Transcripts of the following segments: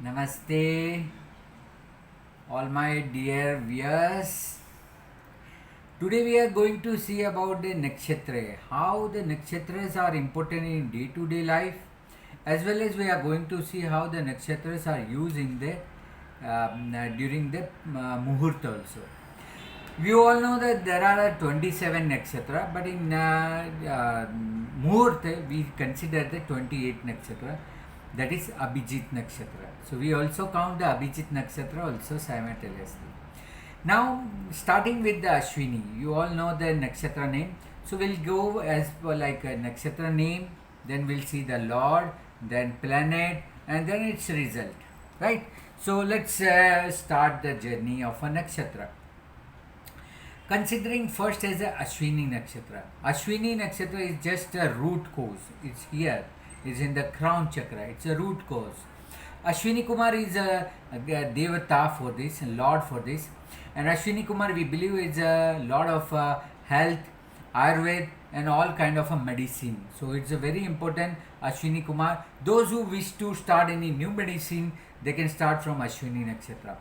Namaste, all my dear viewers. Today we are going to see about the Nakshatra, how the Nakshatras are important in day-to-day life, as well as we are going to see how the Nakshatras are used in the during the Muhurat also. We all know that there are 27 Nakshatra, but in Muhurat we consider the 28 Nakshatra, that is Abhijit Nakshatra. So we also count the Abhijit Nakshatra also simultaneously. Now, starting with the Ashwini, you all know the Nakshatra name. So we'll go as per like a Nakshatra name, then we'll see the Lord, then planet, and then its result. Right? So let's start the journey of a Nakshatra. Considering first as a Ashwini Nakshatra. Ashwini Nakshatra is just a root cause. It's here. It's in the crown chakra. It's a root cause. Ashwini Kumar is a Devata for this, a Lord for this. And Ashwini Kumar we believe is a Lord of health, Ayurveda and all kind of a medicine. So it's a very important Ashwini Kumar. Those who wish to start any new medicine, they can start from Ashwini Nakshatra.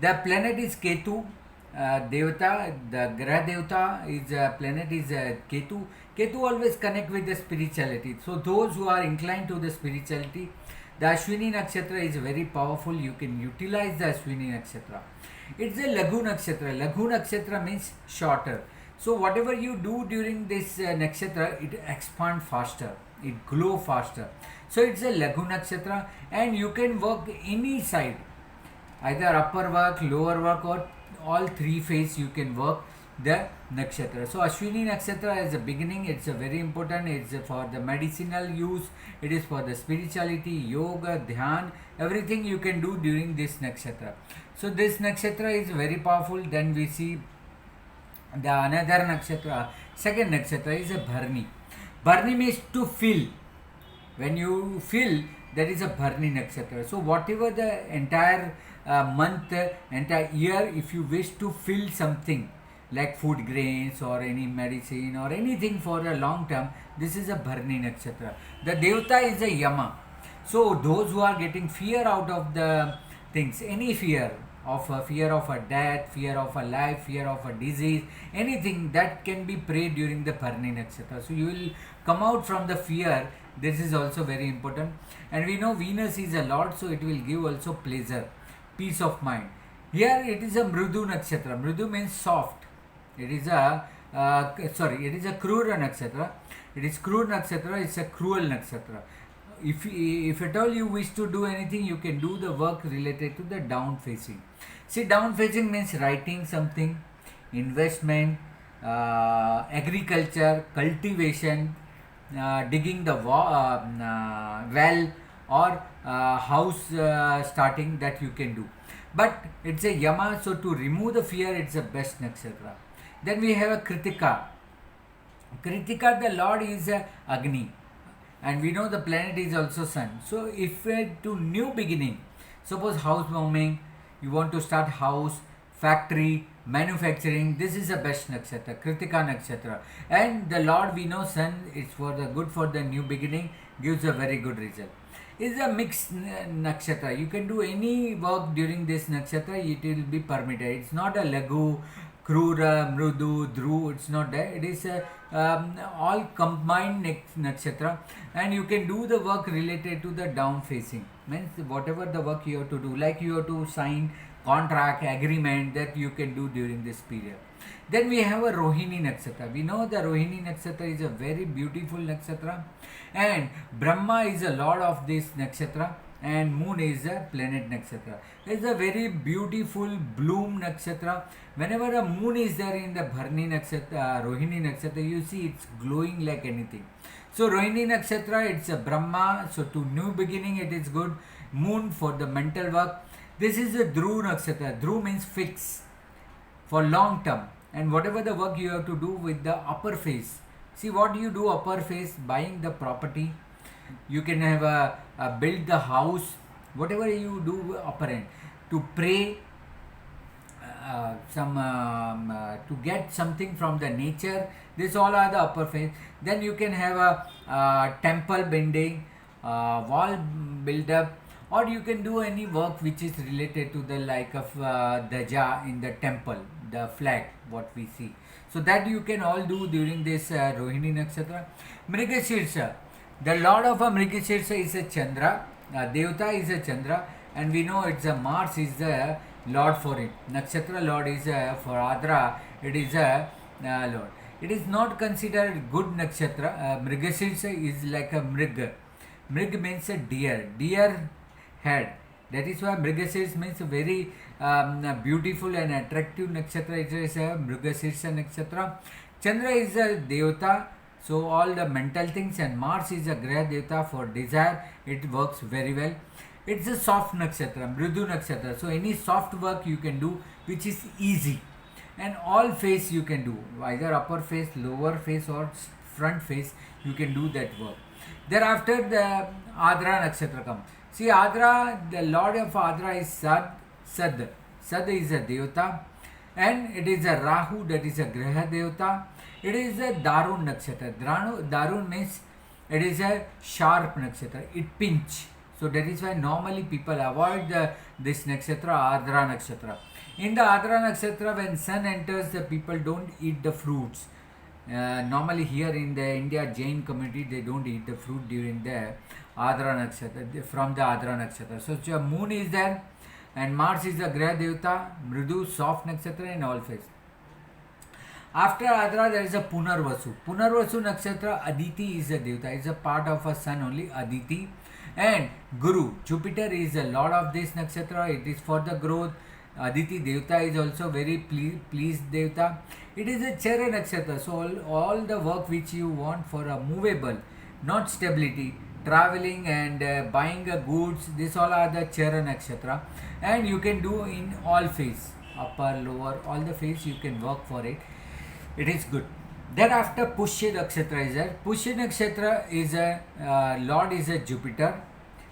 The planet is Ketu. Devata, the Graha Devata is planet is Ketu. Ketu always connect with the spirituality. So those who are inclined to the spirituality, the Ashwini Nakshatra is very powerful. You can utilize the Ashwini Nakshatra. It's a Laghu Nakshatra. Laghu Nakshatra means shorter. So whatever you do during this Nakshatra, it expand faster. It glow faster. So it's a Laghu Nakshatra and you can work any side. Either upper work, lower work or all three phase you can work the nakshatra. So Ashwini Nakshatra as a beginning, it's a very important. It's for the medicinal use. It is for the spirituality, yoga, dhyan, everything you can do during this nakshatra. So this nakshatra is very powerful. Then we see the another nakshatra. Second nakshatra is a Bharni. Bharni means to fill. When you fill, that is a Bharni Nakshatra. So whatever the entire month, entire year, if you wish to fill something like food grains or any medicine or anything for a long term, this is a Bharni Nakshatra. The Devata is a Yama. So those who are getting fear out of the things, any fear of a death, fear of a life, fear of a disease, anything that can be prayed during the Bharni Nakshatra. So you will come out from the fear. This is also very important. And we know Venus is a Lord, so it will give also pleasure, peace of mind. Here it is a Mrudu Nakshatra. Mrudu means soft. It is a it is a Krura Nakshatra. It is Krura Nakshatra. It's a cruel Nakshatra. If at all you wish to do anything, you can do the work related to the down facing. See, down facing means writing something, investment, agriculture, cultivation, digging the well or house starting, that you can do. But it's a Yama, so to remove the fear, it's the best nakshatra. Then we have a Kritika. Kritika, the Lord is Agni, and we know the planet is also Sun. So if to new beginning, suppose house warming, you want to start house, factory, manufacturing, this is the best nakshatra, Kritika Nakshatra. And the Lord we know Sun, it's for the good, for the new beginning, gives a very good result. It's a mixed nakshatra. You can do any work during this nakshatra, it will be permitted. It's not a Laghu, Krura, Mrudu, Dhru, it's not that. It is all combined nakshatra, and you can do the work related to the down facing. Means whatever the work you have to do, like you have to sign contract, agreement, that you can do during this period. Then we have a Rohini Nakshatra. We know the Rohini Nakshatra is a very beautiful nakshatra, and Brahma is a lord of this nakshatra, and Moon is a planet nakshatra. It's a very beautiful bloom nakshatra. Whenever a moon is there in the Bharni nakshatra, Rohini nakshatra, you see it's glowing like anything. So Rohini nakshatra, it's a Brahma, so to new beginning it is good. Moon for the mental work. This is a Dhru nakshatra. Dhru means fix, for long term, and whatever the work you have to do with the upper phase. See what you do upper phase, buying the property, you can have a build the house, whatever you do upper end, to pray, to get something from the nature. This all are the upper phase. Then you can have a temple building, wall build up, or you can do any work which is related to the like of Dhaja in the temple, the flag what we see. So that you can all do during this Rohini Nakshatra. Mrigashirsha, the lord of Mrigashirsha is a Chandra, Devata is a Chandra, and we know it's a Mars is the lord for it. Nakshatra lord is for Adra, it is a lord. It is not considered good nakshatra. Mrigashirsha is like a mrig. Mrig means a deer, deer head. That is why Mrigashirsha means a very beautiful and attractive nakshatra. It is a Mrigashirsha nakshatra. Chandra is a devata, so all the mental things, and Mars is a graha devata for desire. It works very well. It's a soft nakshatra, mridu nakshatra. So any soft work you can do, which is easy, and all face you can do, either upper face, lower face, or front face. You can do that work. Thereafter the Adra nakshatra comes. See, Adra, the lord of Adra is Sad. Sad is a devata, and it is a Rahu, that is a graha devata. It is a Darun nakshatra. Darun means it is a sharp nakshatra. It pinch. So that is why normally people avoid this nakshatra, Adra nakshatra. In the Adra nakshatra, when sun enters, the people don't eat the fruits. Normally here in the India Jain community, they don't eat the fruit during the Adra nakshatra, from the Adra nakshatra. So the moon is there, and Mars is the graha devata, mridu, soft nakshatra in all face. After Adra, there is a Punarvasu. Punarvasu nakshatra, Aditi is a devata. It's a part of a sun only, Aditi. And Guru, Jupiter is the lord of this nakshatra. It is for the growth. Aditi Devata is also very pleased Devata. It is a Chara nakshatra. So all the work which you want for a movable, not stability, traveling and buying goods, this all are the Chara nakshatra. And you can do in all phase, upper, lower, all the phase you can work for it. It is good. Thereafter Pushya nakshatra is there. Pushya nakshatra is a lord is a Jupiter.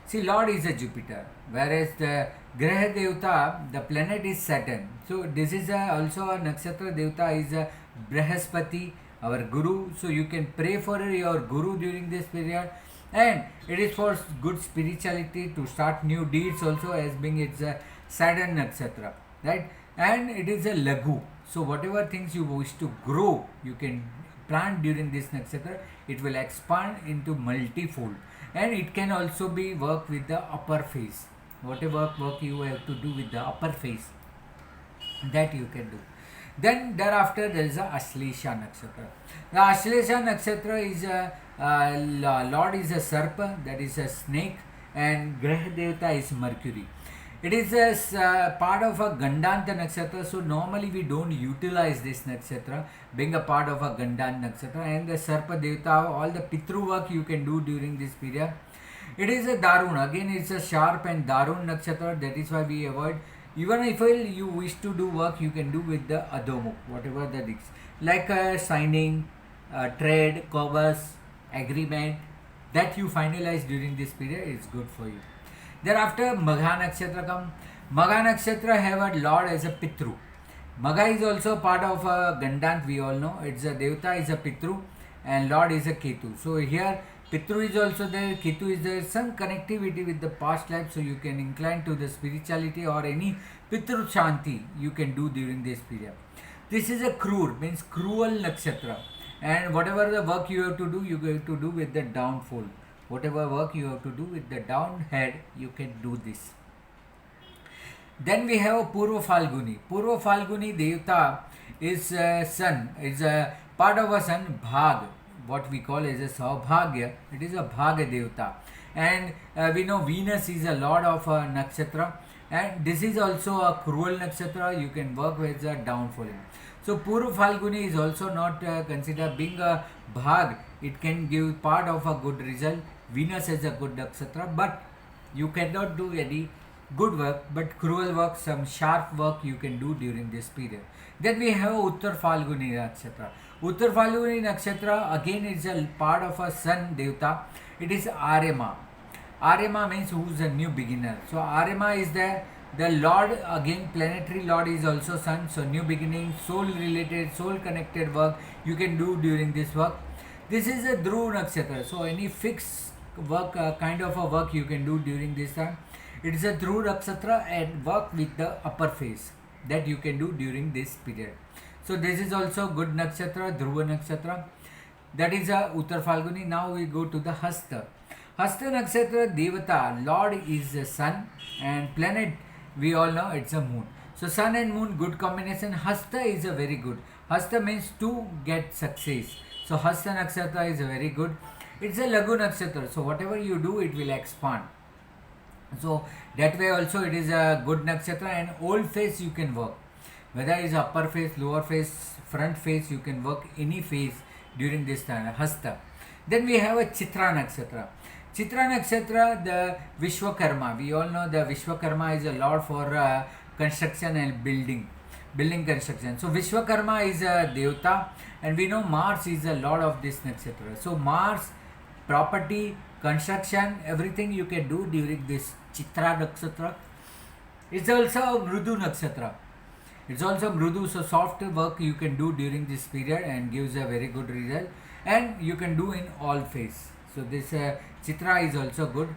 See, lord is a Jupiter, whereas the graha devata, the planet is Saturn. So this is also a nakshatra devata is a Brahaspati, our guru. So you can pray for your guru during this period, and it is for good spirituality, to start new deeds also, as being it's a Saturn nakshatra, right? And it is a Lagu. So whatever things you wish to grow, you can plant during this nakshatra. It will expand into multifold, and it can also be work with the upper face. Whatever work you have to do with the upper face, that you can do. Then thereafter there is a Ashlesha nakshatra. The Ashlesha nakshatra is a lord is a Sarpa, that is a snake, and graha devata is Mercury. It is a part of a Gandanta nakshatra, so normally we don't utilize this nakshatra, being a part of a Gandanta nakshatra. And the Sarpa Devata, all the Pitru work you can do during this period. It is a Darun, again it's a sharp and Darun nakshatra, that is why we avoid. Even if you wish to do work, you can do with the Adhomukh, whatever that is. Like signing, trade, covers, agreement, that you finalize during this period is good for you. Thereafter Magha nakshatra comes. Magha nakshatra have a lord as a Pitru. Magha is also part of a Gandant, we all know. It's a Devata is a Pitru, and lord is a Ketu. So here Pitru is also there, Ketu is there, some connectivity with the past life, so you can incline to the spirituality or any Pitru Shanti you can do during this period. This is a Krur, means cruel nakshatra, and whatever the work you have to do, you have to do with the downfall. Whatever work you have to do with the down head, you can do this. Then we have a Purva Falguni. Purva Falguni Devata is sun, is a part of a sun, Bhag, what we call as a Saubhagya. It is a Bhaga Devata. And we know Venus is a lord of a nakshatra, and this is also a cruel nakshatra, you can work with a downfalling. So Purva Falguni is also not considered being a Bhag. It can give part of a good result. Venus is a good nakshatra, but you cannot do any good work, but cruel work, some sharp work you can do during this period. Then we have Uttar Falguni nakshatra. Uttar Falguni nakshatra again is a part of a sun devata. It is Arema. Arema means who is a new beginner. So Arema is there. The lord, again planetary lord, is also sun. So new beginning, soul related, soul connected work you can do during this work. This is a Dhruv nakshatra. So any fixed work, kind of a work you can do during this time. It is a Dhruva Nakshatra and work with the upper face that you can do during this period. So this is also good Nakshatra, Dhruva Nakshatra. That is a Uttar Falguni. Now we go to the Hasta. Hasta Nakshatra Devata, Lord is the sun and planet, we all know it's a moon. So sun and moon, good combination. Hasta is a very good. Hasta means to get success. So Hasta Nakshatra is a very good. It's a Lagu Nakshatra. So whatever you do, it will expand. So that way also it is a good Nakshatra, and old face you can work. Whether it's upper face, lower face, front face, you can work any face during this time, Hasta. Then we have a Chitra Nakshatra. Chitra Nakshatra, the Vishwakarma. We all know the Vishwakarma is a lord for construction and building construction. So Vishwakarma is a Devata, and we know Mars is a lord of this Nakshatra. So Mars, property, construction, everything you can do during this Chitra Nakshatra. It's also a Mrudu Nakshatra. It's also Mrudu, so soft work you can do during this period and gives a very good result, and you can do in all phase. So this Chitra is also good.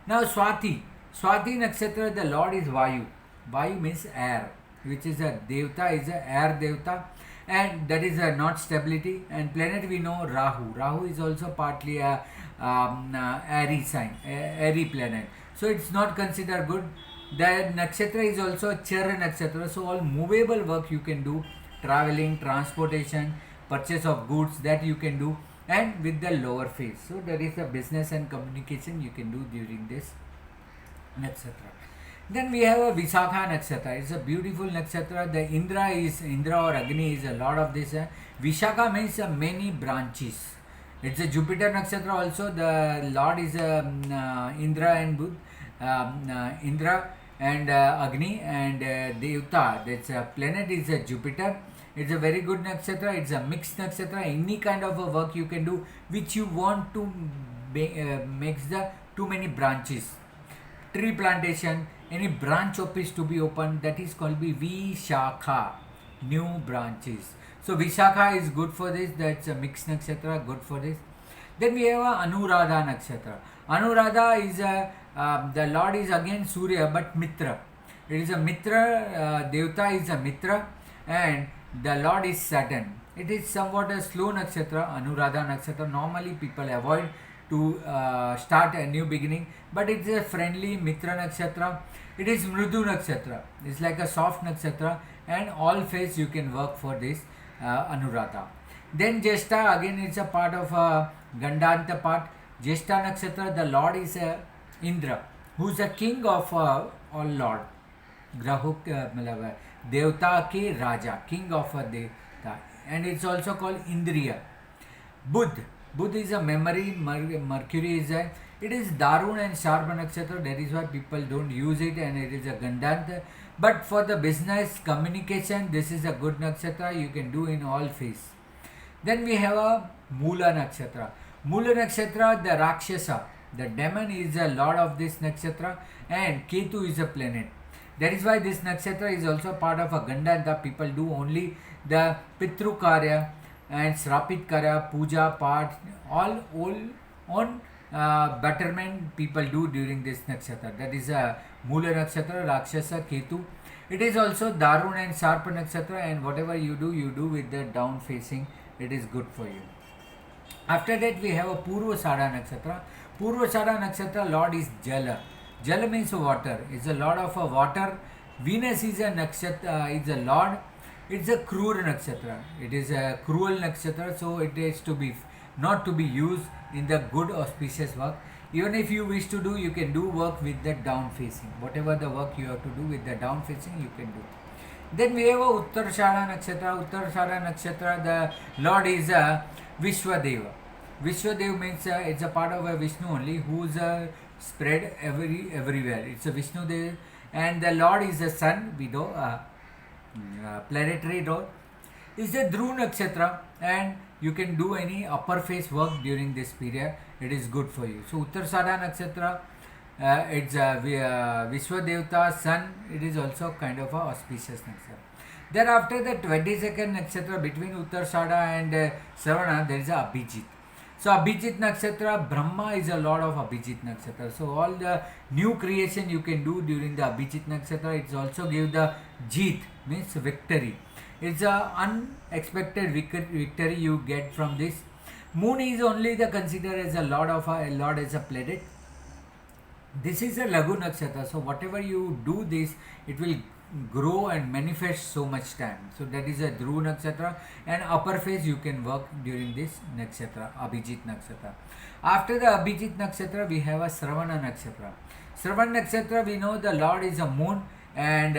Now Swati. Swati Nakshatra, the Lord is Vayu. Vayu means air, which is a Devata, is a air Devata, and that is a not stability. And planet we know Rahu. Rahu is also partly a airy sign, airy planet. So it's not considered good. The nakshatra is also Chara Nakshatra, so all movable work you can do, traveling, transportation, purchase of goods, that you can do, and with the lower phase. So there is a business and communication you can do during this nakshatra. Then we have a Visakha Nakshatra. It's a beautiful nakshatra. The Indra or Agni is a lord of this. Vishakha means many branches. It's a Jupiter Nakshatra also. The lord is Indra and Bud. Indra and Agni and Devta. That's a planet is a Jupiter. It's a very good nakshatra. It's a mixed nakshatra. Any kind of a work you can do which you want to make the too many branches. Tree plantation, any branch office to be opened, that is called be Vishakha, new branches. So Vishakha is good for this. That's a mixed nakshatra, good for this. Then we have a Anuradha Nakshatra. Anuradha is a the Lord is again Surya but Mitra. It is a Mitra, Devta is a Mitra, and the Lord is Saturn. It is somewhat a slow nakshatra, Anuradha Nakshatra. Normally people avoid to start a new beginning, but it is a friendly Mitra Nakshatra. It is Mrudu Nakshatra. It's like a soft nakshatra, and all phase you can work for this Anuradha. Then Jeshta, again it's a part of Gandanta part. Jeshta Nakshatra, the Lord is Indra, who is the king of all Lord. Grahuk Devta ke Raja, king of Devta, and it's also called Indriya. Budh is a memory, Mercury is a, it is Darun and Sharma Nakshatra, that is why people don't use it, and it is a Gandanta. But for the business, communication, this is a good nakshatra, you can do in all phase. Then we have a Mula Nakshatra. Mula Nakshatra, the Rakshasa, the demon is a lord of this nakshatra, and Ketu is a planet. That is why this nakshatra is also part of a Gandanta. People do only the Pitru Karya and Srapit Karya, Puja, Part, all on betterment people do during this nakshatra. That is a Mula Nakshatra, Rakshasa, Ketu. It is also Darun and Sharpa Nakshatra, and whatever you do with the down facing, it is good for you. After that we have a Purvasada Nakshatra. Purvasada Nakshatra, Lord is Jala. Jala means water. It's a lord of water. Venus is a nakshatra, is a lord. It's a Krura Nakshatra. It is a cruel nakshatra, so it is to be not to be used in the good auspicious work. Even if you wish to do, you can do work with the down facing. Whatever the work you have to do with the down facing, you can do. Then we have a Uttarashada Nakshatra. Uttarashada Nakshatra, the Lord is Vishwadeva. Vishwadeva means it's a part of a Vishnu only, who is spread everywhere. It's a Vishnu Dev, and the Lord is the sun. We know planetary Lord. It's a Dhruv Nakshatra, and you can do any upper face work during this period. It is good for you. So Uttarashada Nakshatra, it's Vishwadevta, sun. It is also kind of a auspicious nakshatra. Thereafter the 22nd nakshatra between Uttarashada and Shravana, there is a Abhijit. So Abhijit Nakshatra, Brahma is a lord of Abhijit Nakshatra. So all the new creation you can do during the Abhijit Nakshatra, it's also give the Jeet, means victory. It's a unexpected victory you get from this. Moon is only the considered as a lord of a lord as a planet. This is a Lagu Nakshatra, so whatever you do this, it will grow and manifest so much time. So that is a Dhruv Nakshatra, and upper phase you can work during this Nakshatra, Abhijit Nakshatra. After the Abhijit Nakshatra, we have a Shravana Nakshatra. Shravana Nakshatra, we know the Lord is a moon, and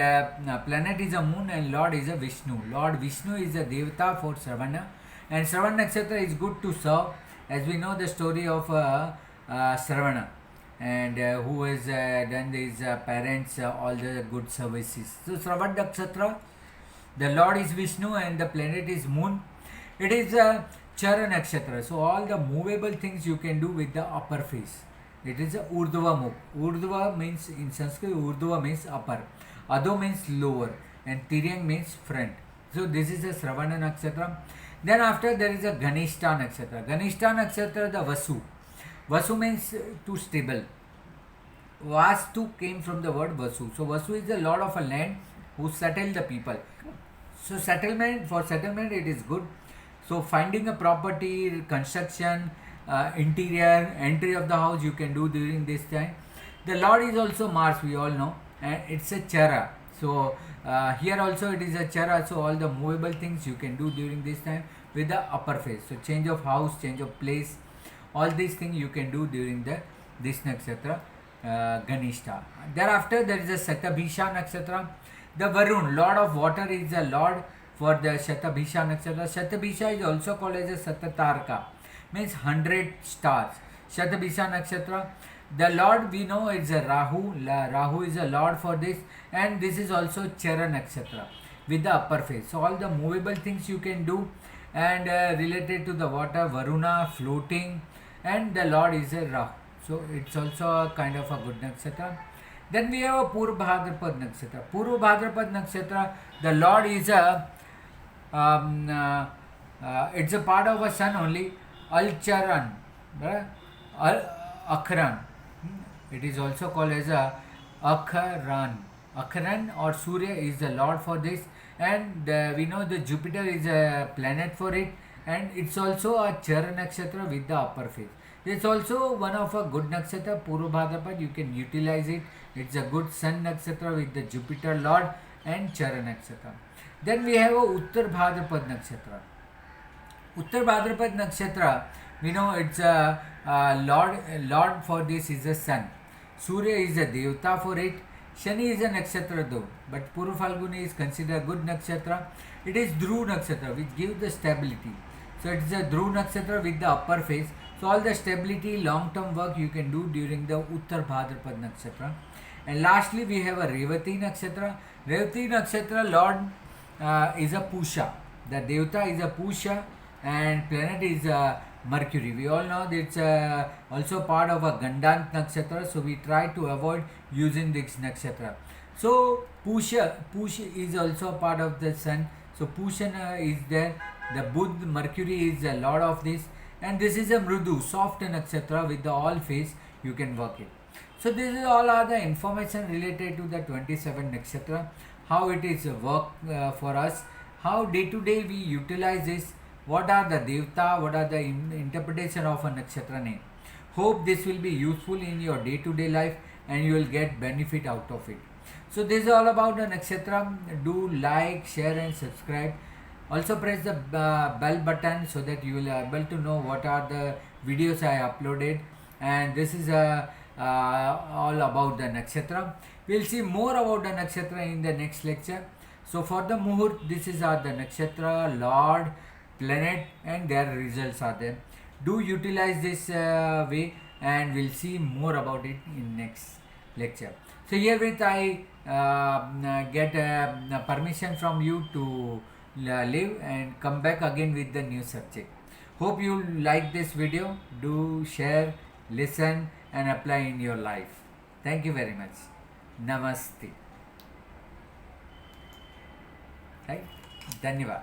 planet is a moon, and Lord is a Vishnu. Lord Vishnu is a Devata for Shravana, and Shravana Nakshatra is good to serve, as we know the story of Shravana, and who has done his parents all the good services. So Shravan Nakshatra, the Lord is Vishnu and the planet is moon. It is a Chara Nakshatra, so all the movable things you can do with the upper face. It is a Urdhva Mukh. Urdhva means, in Sanskrit, Urdhva means upper, Adho means lower, and Tiryang means front. So this is a Shravana Nakshatra. Then after there is a Ganishta Nakshatra. Ganishta Nakshatra, the Vasu. Vasu means to stable. Vastu came from the word Vasu. So Vasu is the lord of a land who settled the people. So for settlement it is good. So finding a property, construction, interior, entry of the house you can do during this time. The lord is also Mars, we all know, and it's a Chara. So here also it is a Chara. So all the movable things you can do during this time with the upper phase. So change of house, change of place, all these things you can do during this nakshatra, Ganishta. Thereafter there is a Satabhisha Nakshatra. The Varun, lord of water, is a lord for the Satabhisha Nakshatra. Satabhisha is also called as a Satatarka, means 100 stars. Satabhisha Nakshatra. The lord we know is a Rahu. Rahu is a lord for this, and this is also Chara Nakshatra with the upper phase. So all the movable things you can do, and related to the water, Varuna, floating, and the lord is a Rahu. So it's also a kind of a good nakshatra. Then we have a Purva Bhadrapad Nakshatra. Purva Bhadrapad Nakshatra, the lord is it's a part of a sun only, Alcharan, Akharan. It is also called as a Akharan. Akharan or Surya is the lord for this, and we know the Jupiter is a planet for it, and it's also a Chara Nakshatra with the upper phase. It's also one of a good nakshatra, Purva Bhadrapad. You can utilize it. It's a good sun nakshatra with the Jupiter Lord and Chara Nakshatra. Then we have a Uttar Bhadrapad Nakshatra. Uttar Bhadrapad Nakshatra, we know it's a Lord for this is the sun. Surya is a Devata for it. Shani is a nakshatra though, but Purva Falguni is considered good nakshatra. It is Dhruv Nakshatra which gives the stability. So it is a Dhruv Nakshatra with the upper phase. So all the stability, long-term work you can do during the Uttar Bhadrapad Nakshatra. And lastly we have a Revati Nakshatra. Revati Nakshatra lord is a Pusha. The Devata is a Pusha and planet is Mercury. We all know that it's also part of a Gandant Nakshatra. So we try to avoid using this nakshatra. So Pusha is also part of the sun. So Pushana is there. The Buddha, Mercury is the lord of this. And this is a Mrudu, soft nakshatra with the all phase you can work it. So this is all are the information related to the 27 nakshatra, how it is work for us, how day to day we utilize this, what are the devta, what are the interpretation of a nakshatra name. Hope this will be useful in your day to day life and you will get benefit out of it. So this is all about the nakshatra. Do like, share and subscribe. Also press the bell button so that you will be able to know what are the videos I uploaded, and this is all about the nakshatra. We will see more about the nakshatra in the next lecture. So for the Muhurat, this is the nakshatra, lord, planet and their results are there. Do utilize this way and we'll see more about it in next lecture. So herewith I get permission from you to leave and come back again with the new subject. Hope you like this video. Do share, listen and apply in your life. Thank you very much. Namaste. Right? Dhanyavad.